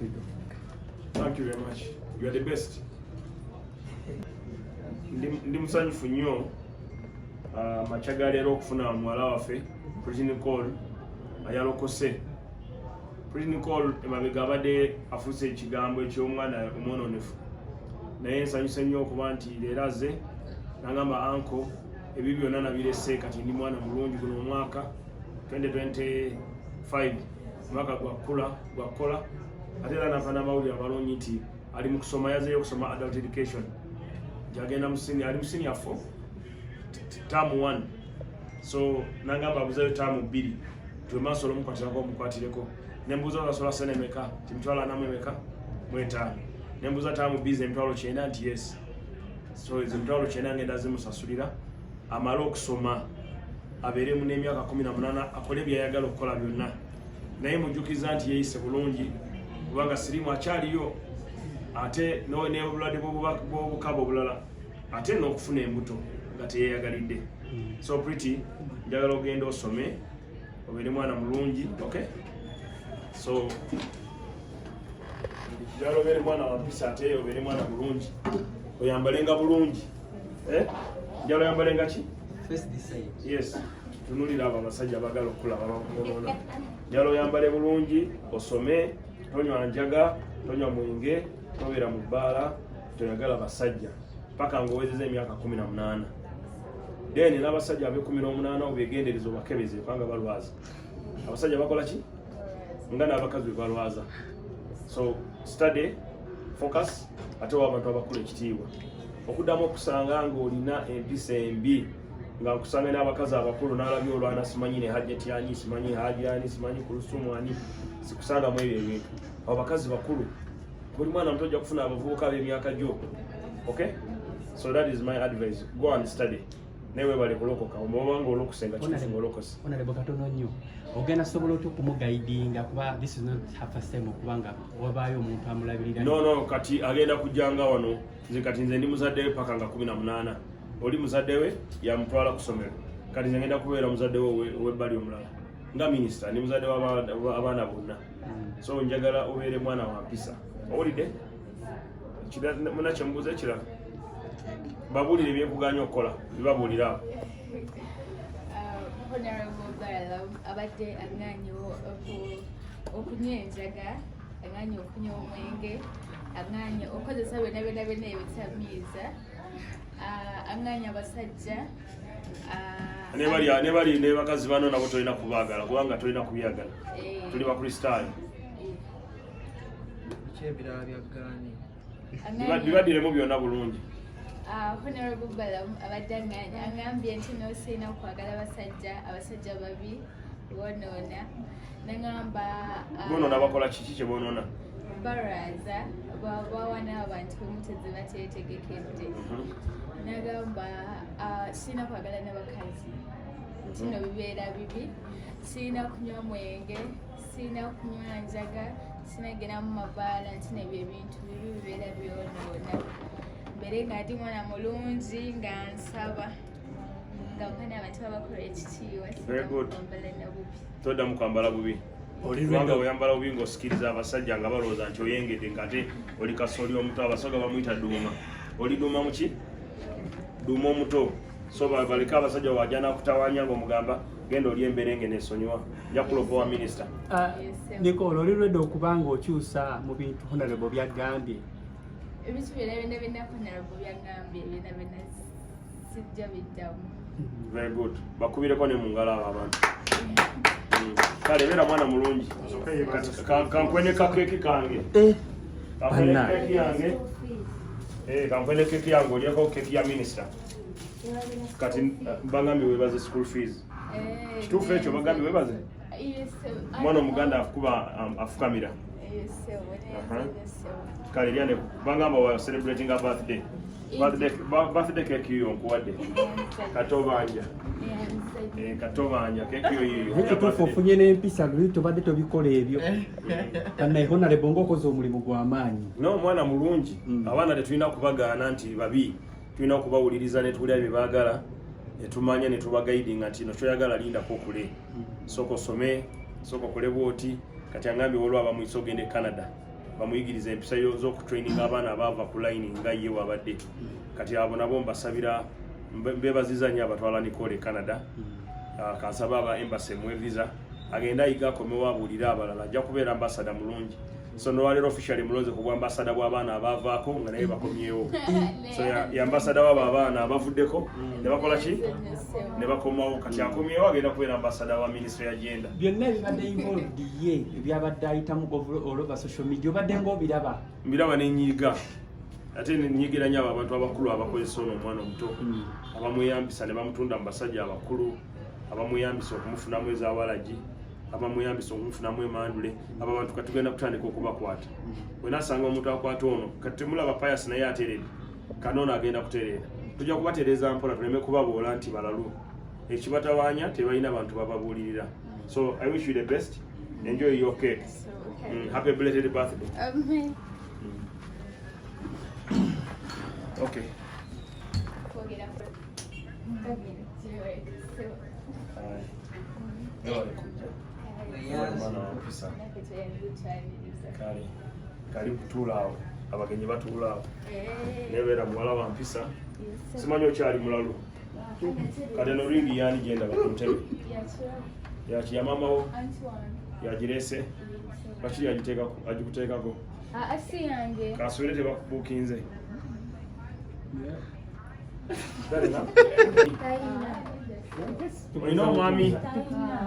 Thank you very much. You are the best. Ndi musanyufu nnyo machaga leero okufuna muwala waffe Pretty Nicole ayalokose. Pretty Nicole emabega abadde afuuse ekigambo eky'omwana omwononefu naye nsanyuse nnyo okuba nti leero azze n'agamba anko ebyo byonna nabirese kati ndi mwana mulungi guno omwaka 2025 omwaka gwakola ate era nafa n'amawulire amalungi nti ali mu kusoma yazeeyo okusoma adult education gyagenda ali mu senior 4 term 1 so nangamba abuzeeyo term 2 twemasobola omukwatirako omukwatireko nembuuza ozasola sene emeka timitwalo anamu emeka mu 5 nembuuza term 2 emitwalo 9 nti yes so ezo emitwalo 9 ngenda zimusasulira amale okusoma abeeremu n'emyaka 18 akole byayagala okukola byonna naye mujjukiza nti yeeyise bulungi kubanga sirimu akyaliyo ate n'obulwadde bw'obukaba obulala ate n'okufuna embuto nga teyeeyagalidde so Pretty njagala ogenda osome obeere mwana mulungi okay so njagala obeere mwana wampisa ate obeere mwana mulungi oyambalenga bulungi njagala oyambalenga ki yes tunulira abo abasajja abagala okulaba bakubonoona njagala oyambale bulungi osome tonywa njaga tonywa mwenge tobeera mu bbaala toyagala basajja paka ng'owezeza emyaka 18 then n'abasajja abe 18 obegendereza obakebeze kubanga balwaza abasajja bakola ki nga n'abakazi balwaza so study focus ate w'abantu abakulu ekitiibwa okuddamu okusanga ng'olina empisa embi nga nkusanga n'abakazi abakulu n'alabye olwana simanyi ne hajjati ani simanyi haji ani simanyi kulusumu ani sikusanga mu ebyo ebintu abo bakazi bakulu buli mwana muto ojja kufuna abavubuka b'emyaka gyo okay so that is my advice go and study newe bali kulokoka oba nga olokusenga kifu olokose onalebo katono nnyo ogenda sobola otya okumugaidinga kuba this is not her first time okubanga wabaayo omuntu amulabirira no kati agenda kujjanga wano nze kati nze ndi muzadde we paka nga 18 oli muzadde we yamutwala ku ssomero kati nze ngenda kubeera muzadde we ow'ebbali omulala nga minisita ndi muzadde w'abaana bonna so njagala obeere mwana wampisa owulidde munakye mubuuza ekirala babuulire ebyekuganya okukola bibabuulira abo Honorable Barlow abadde aŋŋaanyi okunywa enjaga aŋŋaanyi okunywa omwenge aŋŋaanyi okozesa byonna ebitamiiza aŋŋaanyi abasajja ne bali ne bakazi bano nabo tolina kubaagala kubanga tolina kubyagala tuli bakristaayo ebirala byaggaanyi bibaddiremu byonna bulungi Honorable Barlow abadde aŋŋambye nti n'osiina okwagala abasajja babi bonoona naŋŋamba bonoona bakola kiki kye bonoona barwaza bawana abantu b'omuteze bateetegekedde nagamba sirina kwagala n'abakazi kino bibeera bibi sirina kunywa mwenge sirina kunywa njaga sirina genda mu mabaala nti nebyo ebintu bibi bibeera byonoona mbere nga ndi mwana mulungi nga nsaba nga nkana abantu babakola ekitiibwa sirambala nabubi toddamu kwambala bubi kubanga oyambala bubi ng'osikiriza abasajja nga balowooza nti oyengedde ngate oli kasooli omuto abasoga bamuyita duuma oli duuma muki duuma omuto so baleka abasajja wajja nakutawanya ng'omugamba genda oli emberenge nesonyiwa nja kulopa wa minisita Nicole oli lwedde okubanga okyusa mu bintu Honorable byagambye ebintu byonna Honorable byagambye byonna sijja biddamu very good bakubireko ne mu ngalo abo abantu kale beera mwana mulungi kankwene kakeeki kange kankwene keeki yange olyeko keeki ya minisita kati bagambye webaze school fees kituufu ekyo bagambye webaze mwana omuganda akuba afukamira kale lyane bagamba wa celebrating a birthday cake yo nkuwadde katobanja keke yo ekituufu ofunye n'empisa luli tobadde tobikola ebyo kanaye Honorable ng'okoze omulimu gw'amaanyi no mwana mulungi abaana tetulina kubagaana nti babi tulina okubawuliriza ne tuwulira bye baagala ne tumanya ne tubagaidinga nti no kyoyagala lindako okule sooka osome sooka okole bwoti kati angambye waliwo abamuyisa ogende Canada bamuyigiriza empisa z'okutraininga abaana abaava ku line nga ye wabadde kati abo nabo mbasabira mbebaziza nnyo abatwala Nicole Canada kansaba aba embassy mu visa agenda ayiga akomewo abuulira abalala ajja kubeera ambassador mulungi so nolwaleero officially mulonze ku bwambasada bw'abaana abaavaako nga naye bakomyewo so yambasada wabo abaana abavuddeko ne bakola ki ne bakomawo kati akomyewo agenda kubeera ambasada wa ministry ya agenda byonna ebibadde involved ye ebyabadde ayitamu all over social media obadde ng'obiraba mbiraba nenyiiga ate nenyiigira nnyo abo abantu abakulu abakozesa ono omwana omuto abamweyambisa ne bamutunda mu basajja abakulu abamweyambisa okumufunamu ezawalagi abamuyambisa okumufunamu emandule abo abantu katugenda kutandika okubakwata wenasanga omuntu akwata ono kati temulaba Pius naye ateredde kanona agenda kutereera tujja kubatereeza mpola tuleme kubaboola nti balalu ekibatawaanya tebalina abantu bababuulirira so I wish you the best enjoy your cake happy belated birthday okay kali kutuula awo abagenyi batuula awo nebeera muwala wa mpisa simanyi okyali mulalu kati eno ringi yaani genda bakuntebe yaki ya mamawo yagirese bakiri agikuteekako kasubire tebakubuukinze olina omwami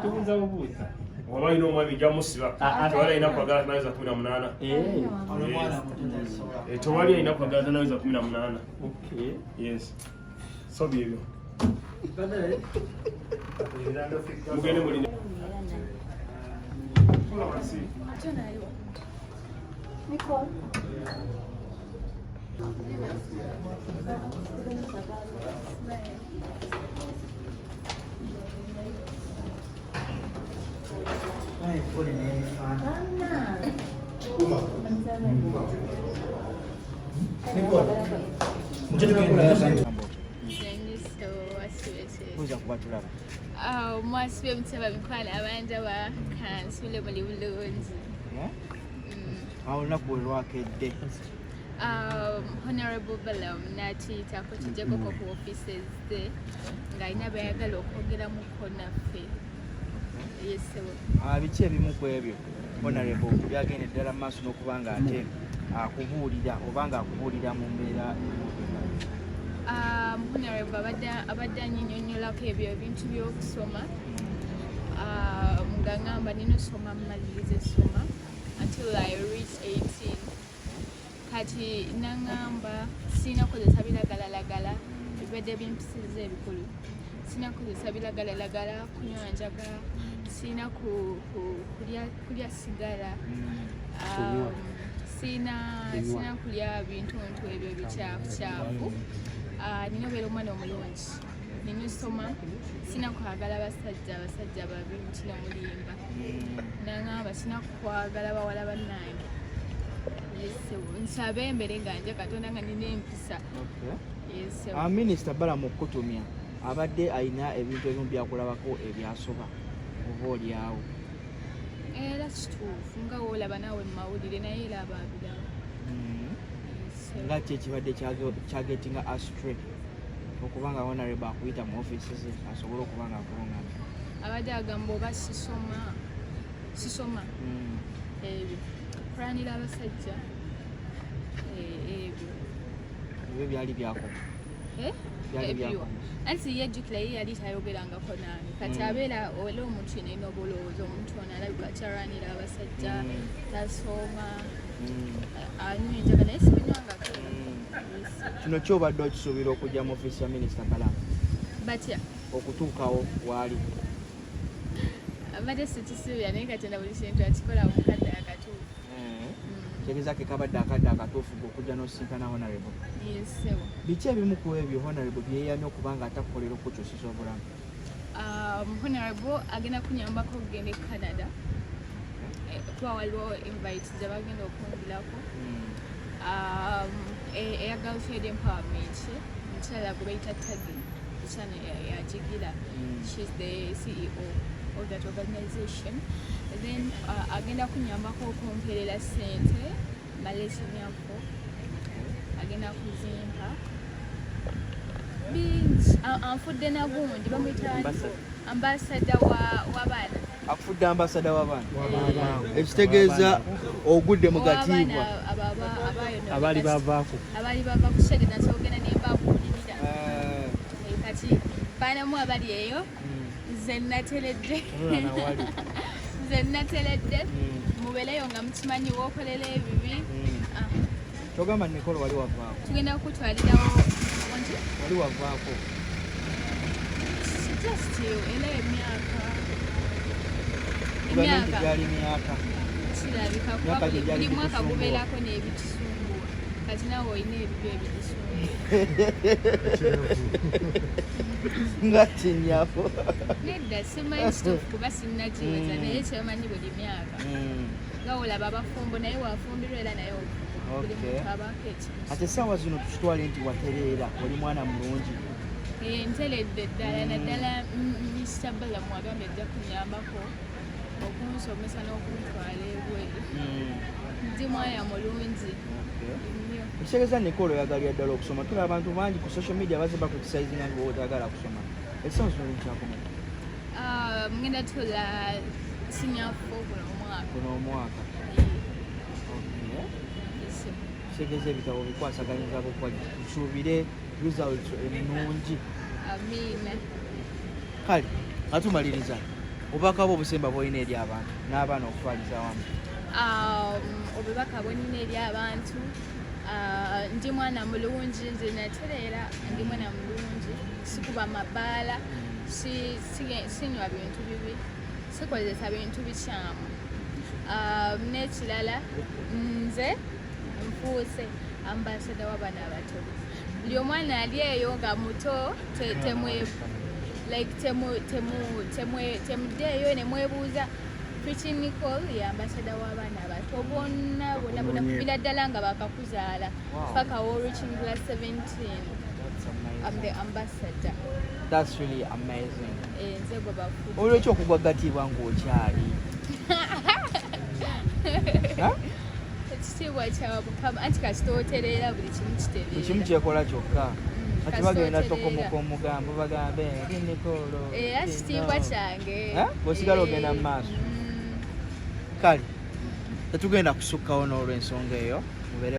tubuuza bubuuza oba olina omwami jamusiba tewali alina kwagala tanaweza 18 tewali alina kwagala tanaweza 18 yes so byebyo mugende mulina Nicole. Mwasibe muteba bikwala abanja ba kansule muli bulungi. Olunaku lwakedde Honorable Bellam n'akiyita ko kijjako ku offices ze ng'alina byayagala okwogeramuko naffe. Biki ebimu ku ebyo Honorable byagenda ddala mu maaso n'okuba nga ate akubuulira oba nga akubuulira mu mbeera Honorable abadde annyonnyolako ebyo ebintu by'okusoma nga ngamba nina osoma mmaliriza essoma until I reach 18 kati nangamba sina kozesa biragalalagala ebibadde bimpisiza ebikulu sina kozesa biragalalagala kunywa njagala sina kulya sigala sina kulya bintu ebyo bikyafu nina obeera omwana omulungi nina osoma sina kwagala abasajja babi mutino mulimba nangamba sina kwagala bawala bannange nsabe embere nganje Katonda nga nina empisa Minisita Balamu okutumya abadde alina ebintu ebimu byakulabako ebyasoba oba olyawo era kituufu nga woolaba naawe mu mawulire naye era abaabirawo nga ki ekibadde kyagetinga astray okuba nga Honorable akuyita mu office ze asobole okuba nga akulongana abadde agamba oba sisoma ebyo kulanira abasajja ebyo byali byakoma anti yejjukira ye yali tayogerangako nange kati abeera oli omuntu yenalina obulowoozi omuntu ono alabika kyalwanira abasajja tasoma anywa enjaga naye sibinywangako kino kyobadde okisuubira okujja mu office ya Minisita Balamu batya okutuukawo waali abadde sikisuubira naye Katonda buli kintu akikola omukadde akatuufu kyegezako kabadde akadde akatuufu okujja n'osinkana Honorable biki ebimu ku ebyo Honorable byeyamye okuba nga atakukolera okukyusisa obulamu Honorable agenda kunyambako okugenda e Canada kuba waliwo invite gye bagenda okungirako eya Girlfield Empowerment mukyala gwe bayita Tagi mukyala yagigira she's the CEO of that organization then agenda kunyambako okumperera ssente malesinyapo agenda kuzimpa bingi anfudde nagundi bamuyita ambasada w'abaana akufudde ambasada w'abaana ekitegeeza ogudde mu gatiibwa abali bavaako kuseegeza nsobogenda nembakuulirira kati baanamu abali eyo nze nateredde mubeereyo nga mukimanyi wookolera ebibi togamba Nicole wali wavaako tugenda kukutwalirawo wali wavaako just era emyaka gyali myaka kirabika kuba buli mwaka gubeerako n'ebitusumbuwa kati nawe olina ebibyo ebidisumbuwa nga kinyafo nedda simanyi kituufu kuba sinnakiweza naye kyemanyi buli myaka nga olaba abafumbo naye wafumbirwa era naye buli muntu abaako ekimu ate essaawa zino tukitwale nti watereera oli mwana mulungi nteredde ddala naddala Mr. Balamu agambye ajja kunyambako okunsomesa n'okuntwala ebweru ndi mwana mulungi nnyo ekitegeeza Nicole oyagalira ddala okusoma tula abantu bangi ku social media baze bakritisizinga nga otagala kusoma essaawa zino nkyakomeka mugenda tula sinyafo kuno omwaka kitegeeza ebitabo bikwasaganyiza tusuubire result ennungi amiina kale atumaliriza obubaka bwo obusemba bwolina eri abantu n'abaana okutwaliza wamu obubaka bwenina eri abantu ndi mwana mulungi nze natereera ndi mwana mulungi sikuba mabaala sinywa bintu bibi sikozesa bintu bikyamu n'ekirala nze nfuuse ambasada w'abaana abato buli omwana ali eyo nga muto temuddeeyo nemwebuuza Pretty Nicole ye ambasada w'abaana abato bonna kubira ddala nga bakakuzaala paka reaching class 17 I'm the ambassador. That's really amazing. Nze gwe bafuuka olwekyo okugwa gatiibwa ng'okyali ekitiibwa kya Mukama anti kasitootereera buli kimu kitereera ekimu kyekola kyokka ati bagenda tokomuka omugambo bagambe eri Nicole era kitiibwa kyange bw'osigala ogenda mu maaso kale tetugenda kusukkawo n'olw'ensonga eyo